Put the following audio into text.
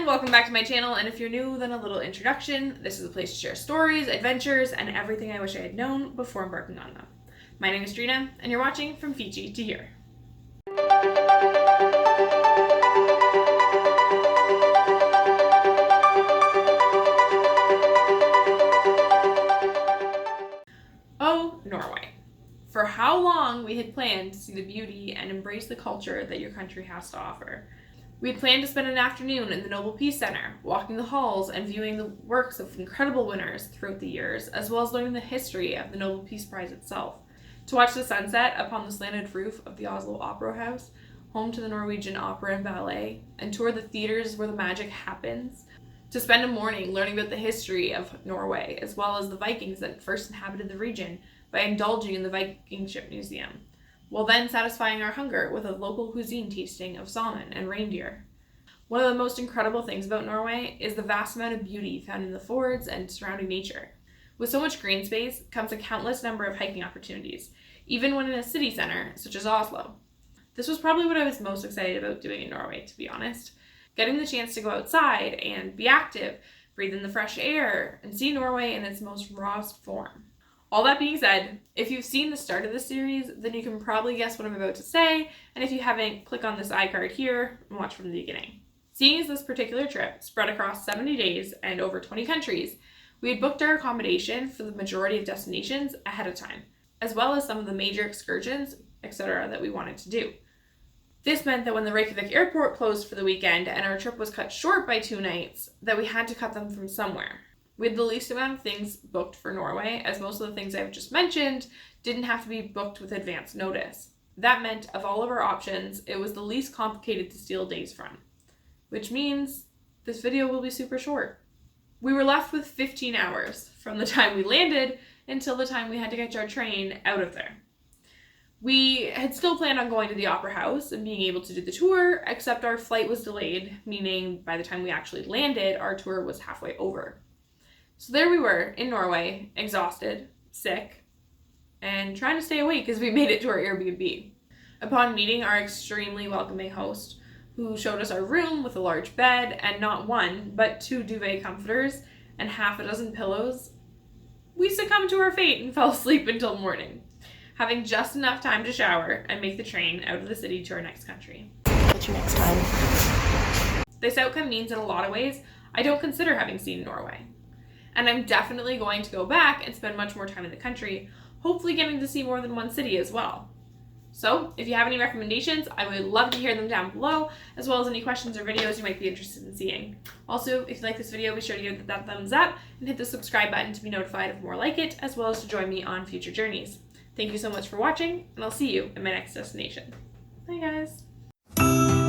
welcome back to my channel, and if you're new, then a little introduction. This is a place to share stories, adventures, and everything I wish I had known before embarking on them. My name is Trina, and you're watching From Fiji to Here. Oh, Norway. For how long we had planned to see the beauty and embrace the culture that your country has to offer. We had planned to spend an afternoon in the Nobel Peace Center, walking the halls and viewing the works of incredible winners throughout the years, as well as learning the history of the Nobel Peace Prize itself. To watch the sunset upon the slanted roof of the Oslo Opera House, home to the Norwegian Opera and Ballet, and tour the theaters where the magic happens. To spend a morning learning about the history of Norway, as well as the Vikings that first inhabited the region by indulging in the Viking Ship Museum, while then satisfying our hunger with a local cuisine tasting of salmon and reindeer. One of the most incredible things about Norway is the vast amount of beauty found in the fjords and surrounding nature. With so much green space comes a countless number of hiking opportunities, even when in a city center such as Oslo. This was probably what I was most excited about doing in Norway, to be honest. Getting the chance to go outside and be active, breathe in the fresh air, and see Norway in its most rawest form. All that being said, if you've seen the start of this series, then you can probably guess what I'm about to say, and if you haven't, click on this iCard here and watch from the beginning. Seeing as this particular trip spread across 70 days and over 20 countries, we had booked our accommodation for the majority of destinations ahead of time, as well as some of the major excursions, etc. that we wanted to do. This meant that when the Reykjavik airport closed for the weekend and our trip was cut short by 2 nights, that we had to cut them from somewhere. We had the least amount of things booked for Norway, as most of the things I've just mentioned didn't have to be booked with advance notice. That meant, of all of our options, it was the least complicated to steal days from. Which means this video will be super short. We were left with 15 hours from the time we landed until the time we had to catch our train out of there. We had still planned on going to the Opera House and being able to do the tour, except our flight was delayed, meaning by the time we actually landed, our tour was halfway over. So there we were, in Norway, exhausted, sick, and trying to stay awake as we made it to our Airbnb. Upon meeting our extremely welcoming host, who showed us our room with a large bed and not 1, but 2 duvet comforters and half a dozen pillows, we succumbed to our fate and fell asleep until morning, having just enough time to shower and make the train out of the city to our next country. Catch you next time. This outcome means in a lot of ways I don't consider having seen Norway. And I'm definitely going to go back and spend much more time in the country, hopefully getting to see more than one city as well. So, if you have any recommendations, I would love to hear them down below, as well as any questions or videos you might be interested in seeing. Also, if you like this video, be sure to give it that thumbs up and hit the subscribe button to be notified of more like it, as well as to join me on future journeys. Thank you so much for watching, and I'll see you in my next destination. Bye guys!